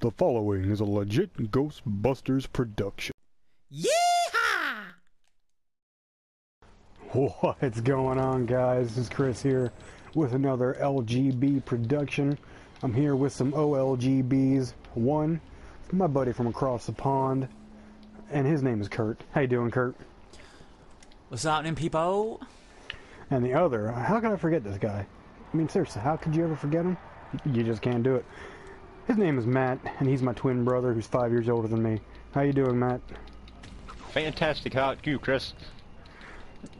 The following is a legit Ghostbusters production. Yeehaw! What's going on, guys? This is Chris here with another LGB production. I'm here with some OLGBs. One, my buddy from across the pond, and his name is Curt. How you doing, Curt? What's happening, people? And the other, how could I forget this guy? I mean, seriously, how could you ever forget him? You just can't do it. His name is Matt, and he's my twin brother who's 5 years older than me. How you doing, Matt? Fantastic. How about you, Chris?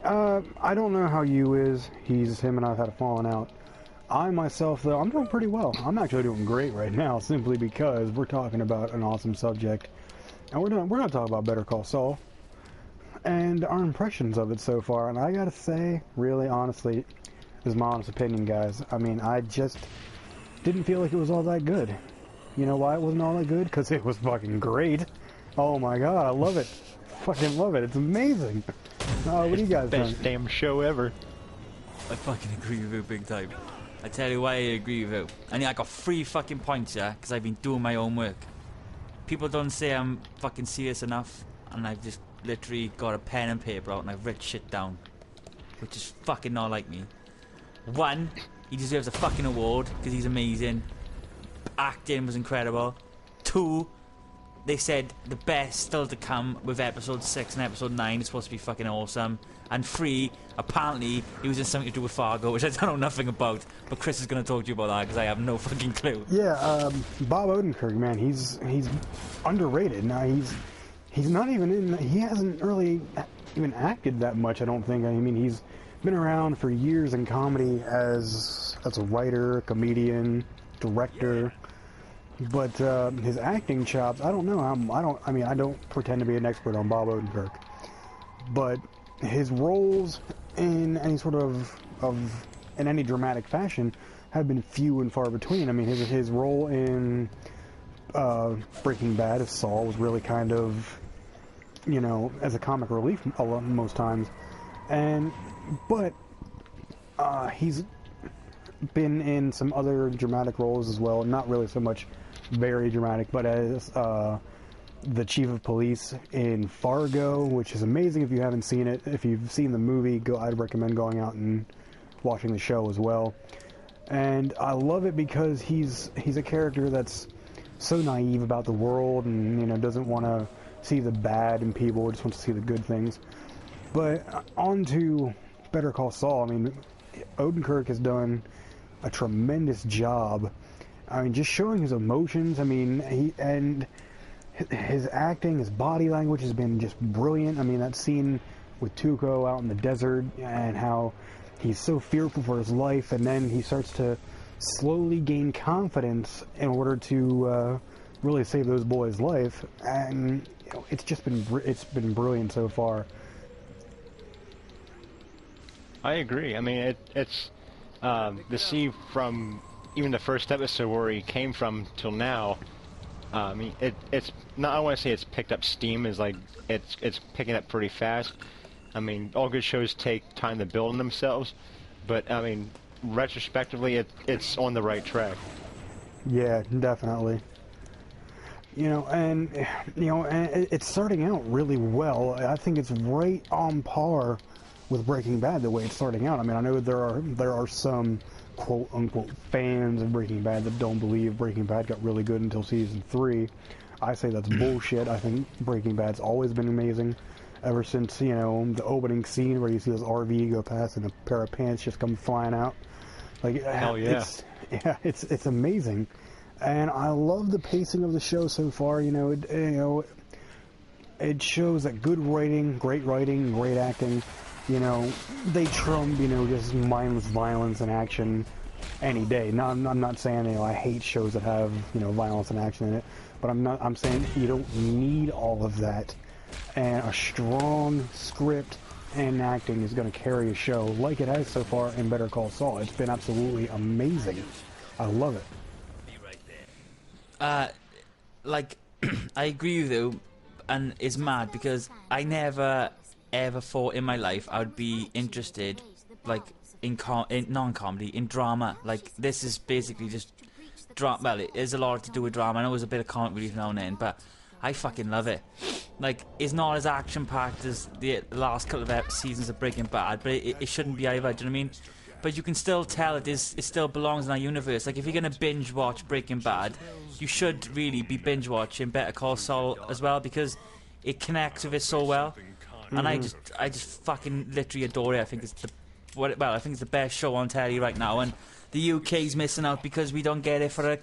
I don't know how you is. Him and I've had a falling out. I myself, though, I'm doing pretty well. I'm actually doing great right now, simply because we're talking about an awesome subject. And we're gonna talk about Better Call Saul and our impressions of it so far. And I gotta say, really honestly, this is my honest opinion, guys. I mean, I just didn't feel like it was all that good. You know why it wasn't all that good? Because it was fucking great. Oh my god, I love it. Fucking love it. It's amazing. What do you guys think? Best damn show ever. I fucking agree with you big time. I tell you why I agree with you. And I got 3 fucking points, yeah, because I've been doing my own work. People don't say I'm fucking serious enough, and I've just literally got a pen and paper out and I've written shit down. Which is fucking not like me. 1, he deserves a fucking award because he's amazing. Acting was incredible. 2, they said the best still to come with episode 6 and episode 9 is supposed to be fucking awesome. And 3, apparently he was in something to do with Fargo, which I don't know nothing about. But Chris is going to talk to you about that because I have no fucking clue. Yeah, Bob Odenkirk, man, he's underrated. Now he's not even in. He hasn't really even acted that much, I don't think. I mean, he's been around for years in comedy as a writer, comedian, director. But his acting chops, I don't know. I don't pretend to be an expert on Bob Odenkirk, but his roles in any sort of in any dramatic fashion have been few and far between. I mean, his role in Breaking Bad as Saul was really kind of, you know, as a comic relief most times, but he's been in some other dramatic roles as well. Not really so much very dramatic, but as the chief of police in Fargo, which is amazing if you haven't seen it. If you've seen the movie, I'd recommend going out and watching the show as well. And I love it because he's a character that's so naive about the world, and you know, doesn't want to see the bad in people, just wants to see the good things. But on to Better Call Saul. I mean, Odenkirk has done a tremendous job. I mean, just showing his emotions. I mean, his acting, his body language has been just brilliant. I mean, that scene with Tuco out in the desert and how he's so fearful for his life, and then he starts to slowly gain confidence in order to really save those boys' life. And you know, it's been brilliant so far. I agree. I mean, it's the scene from even the first episode where he came from till now. I mean, it's not. I want to say it's picked up steam. Is like it's picking up pretty fast. I mean, all good shows take time to build on themselves, but I mean, retrospectively, it's on the right track. Yeah, definitely. You know, and it's starting out really well. I think it's right on par with Breaking Bad the way it's starting out. I mean, I know there are some quote-unquote fans of Breaking Bad that don't believe Breaking Bad got really good until season 3. I say that's bullshit. I think Breaking Bad's always been amazing ever since, you know, the opening scene where you see this RV go past and a pair of pants just come flying out. Like, hell yeah. It's amazing. And I love the pacing of the show so far. It shows that good writing, great acting, you know, they trump, you know, just mindless violence and action any day. Now, I'm not saying, you know, I hate shows that have, you know, violence and action in it, but I'm saying you don't need all of that. And a strong script and acting is going to carry a show like it has so far in Better Call Saul. It's been absolutely amazing. I love it. Like, I agree with you, and it's mad because I never ever thought in my life I would be interested, like, in non-comedy, in drama. Like, this is basically just drama. Well, it is a lot to do with drama. I know there's a bit of comic relief now and then, but I fucking love it. Like, it's not as action-packed as the last couple of seasons of Breaking Bad, but it shouldn't be either, do you know what I mean? But you can still tell it still belongs in our universe. Like, if you're going to binge-watch Breaking Bad, you should really be binge-watching Better Call Saul as well, because it connects with it so well. And I just fucking literally adore it. I think it's I think it's the best show on telly right now, and the UK's missing out because we don't get it for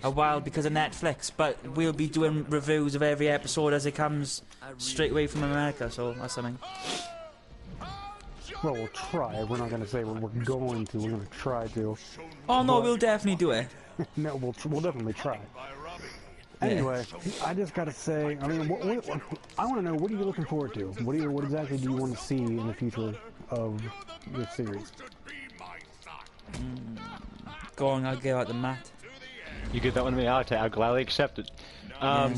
a while because of Netflix, but we'll be doing reviews of every episode as it comes straight away from America, so that's something. Well, we'll try. We're not going to say we're going to. We're going to try to. Oh no, we'll definitely do it. No, we'll definitely try. Anyway, I just got to say, I mean, I want to know, what are you looking forward to? What exactly do you want to see in the future of this series? Go on, I'll give out the mat. You give that one to me, I'll gladly accept it. I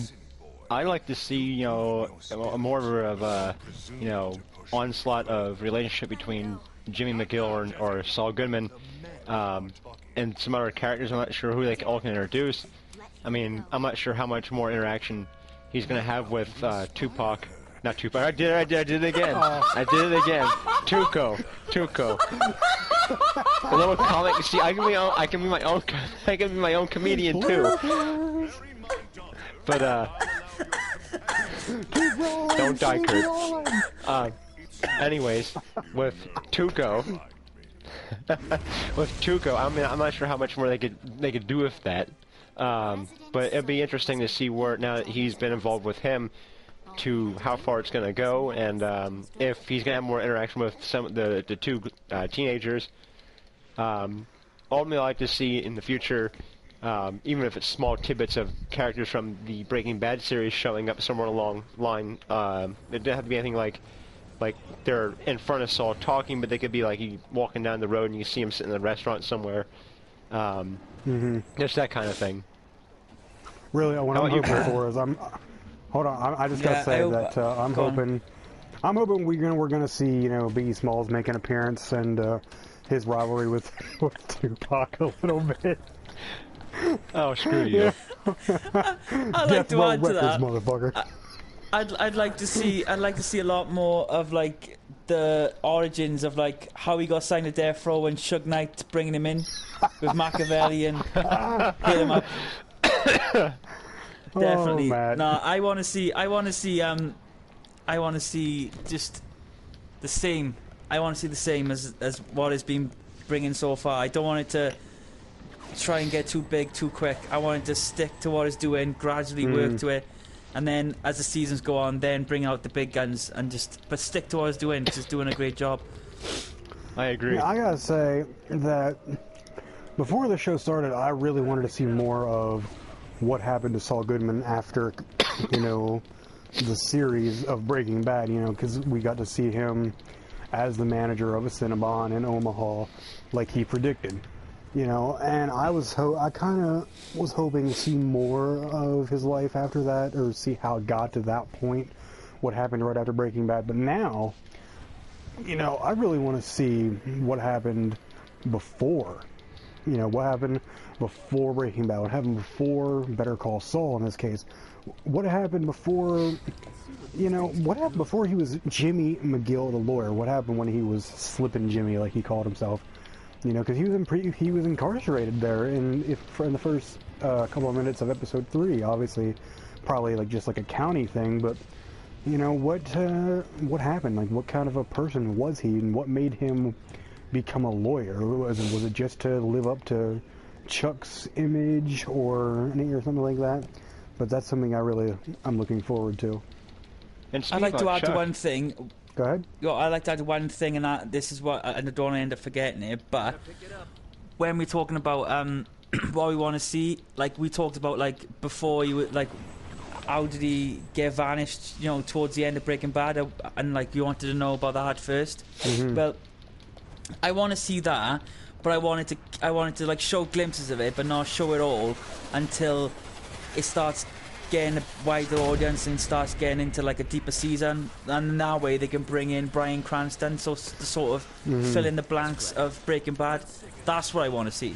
like to see, you know, more of a, you know, onslaught of relationship between Jimmy McGill or Saul Goodman, and some other characters. I'm not sure who they all can introduce. I mean, I'm not sure how much more interaction he's going to have with Tupac. Not Tupac. I did it again. I did it again. Tuco. A little comic. See, I can be my own comedian too. But don't die, Curt. Anyways, with Tuco, I mean, I'm not sure how much more they could do with that. But it'd be interesting to see where, now that he's been involved with him, to how far it's going to go, and if he's going to have more interaction with some of the two teenagers. Ultimately, I'd like to see in the future, even if it's small tidbits of characters from the Breaking Bad series showing up somewhere along the line. It doesn't have to be anything like they're in front of Saul talking, but they could be like you walking down the road and you see him sitting in a restaurant somewhere. Just that kind of thing. Really, what I'm hoping for is hold on, I just gotta say that I'm hoping we're gonna see, you know, Biggie Smalls make an appearance and his rivalry with Tupac a little bit. Oh, screw you! I'd like to add to that. Motherfucker. I'd like to see a lot more of like the origins of like how he got signed to death row and Suge Knight bringing him in with Machiavelli and hit him up. Definitely. Oh, no, I want to see just the same. I want to see the same as what has been bringing so far. I don't want it to try and get too big too quick. I want it to stick to what it's doing, gradually work to it, and then as the seasons go on, then bring out the big guns and but stick to what it's doing. It's just doing a great job. I agree. Yeah, I gotta say that before the show started, I really wanted to see more of what happened to Saul Goodman after, you know, the series of Breaking Bad, you know, because we got to see him as the manager of a Cinnabon in Omaha, like he predicted, you know, and I kind of was hoping to see more of his life after that, or see how it got to that point, what happened right after Breaking Bad. But now, you know, I really want to see what happened before. You know, what happened before Breaking Bad, what happened before Better Call Saul in this case, what happened before, you know, what happened before he was Jimmy McGill the lawyer, what happened when he was Slippin' Jimmy, like he called himself, you know, because he was incarcerated there in the first couple of minutes of episode 3, obviously, probably like just like a county thing, but, you know, what happened, like what kind of a person was he, and what made him become a lawyer? Was it just to live up to Chuck's image or something like that? But that's something I'm looking forward to. And I'd like to add to one thing. Go ahead. I'd like to add one thing, and this is what I don't want to end up forgetting it. But when we're talking about what we want to see, like we talked about, like before you like, how did he get vanished? You know, towards the end of Breaking Bad, and like you wanted to know about that first. Well, I want to see that, but I wanted to like show glimpses of it, but not show it all until it starts getting a wider audience and starts getting into like a deeper season, and that way they can bring in Bryan Cranston to sort of fill in the blanks of Breaking Bad. That's what I want to see.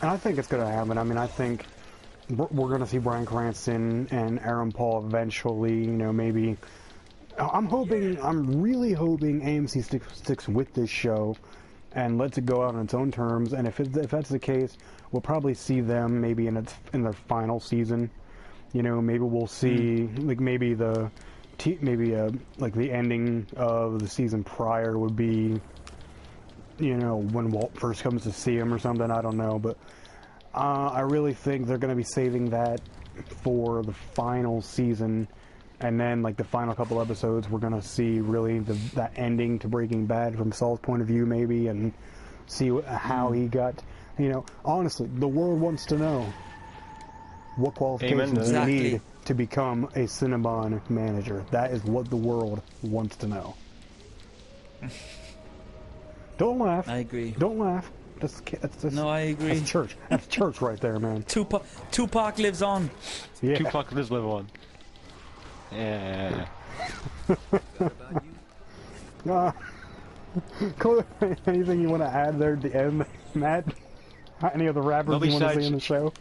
And I think it's going to happen. I mean, I think we're going to see Bryan Cranston and Aaron Paul eventually. You know, maybe. I'm really hoping AMC sticks with this show and lets it go out on its own terms. And if that's the case, we'll probably see them maybe in their final season. You know, maybe we'll see like maybe the ending of the season prior would be, you know, when Walt first comes to see him or something. I don't know, but I really think they're going to be saving that for the final season, and then like the final couple episodes, we're going to see really that ending to Breaking Bad from Saul's point of view, maybe, and see how he got. You know, honestly, the world wants to know what qualifications you need to become a Cinnabon manager. That is what the world wants to know. Don't laugh. I agree. Don't laugh. That's no, I agree. That's church. That's church right there, man. Tupac lives on. Yeah. Tupac does live on. Yeah. Cool. Anything you want to add there at the end, Matt? Any other rappers you want to see in the show?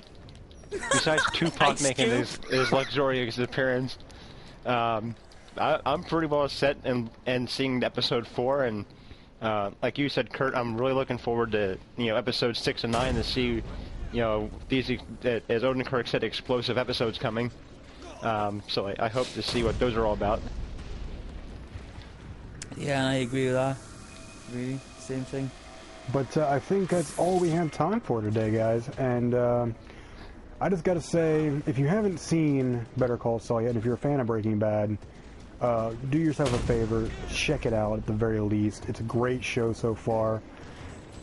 Besides Tupac making his luxurious appearance, I'm pretty well set and seeing episode 4, and like you said, Curt, I'm really looking forward to episodes 6 and 9 to see these, as Odenkirk said, explosive episodes coming. So I hope to see what those are all about. Yeah, I agree with that. Really, same thing. But I think that's all we have time for today, guys. And I just got to say, if you haven't seen Better Call Saul yet, and if you're a fan of Breaking Bad, do yourself a favor, check it out at the very least. It's a great show so far.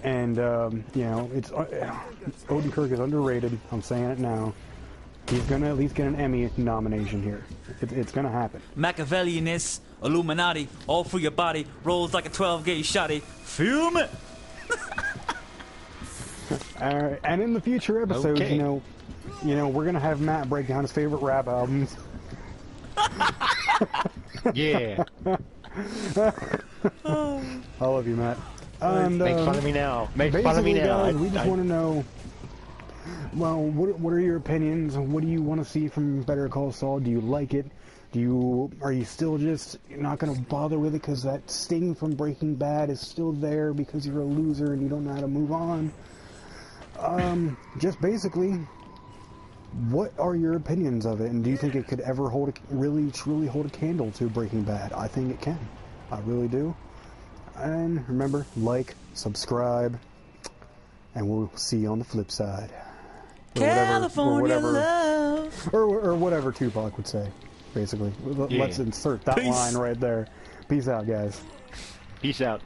And, it's Odenkirk is underrated. I'm saying it now. He's going to at least get an Emmy nomination here. It's going to happen. Machiavellianist, Illuminati, all through your body, rolls like a 12-gauge shotty. Feel me? Alright, and in the future episodes, okay. We're going to have Matt break down his favorite rap albums. Yeah. I love you, Matt. And, make fun of me now. Make fun of me now. Guys, we just want to know, well, what are your opinions? What do you want to see from Better Call Saul? Do you like it? Are you still just not going to bother with it because that sting from Breaking Bad is still there because you're a loser and you don't know how to move on? Just basically, what are your opinions of it, and do you think it could ever really truly hold a candle to Breaking Bad? I think it can. I really do. And remember, like, subscribe, and we'll see you on the flip side. California love. Or whatever Tupac would say, basically. Yeah. Let's insert that line right there. Peace out, guys. Peace out.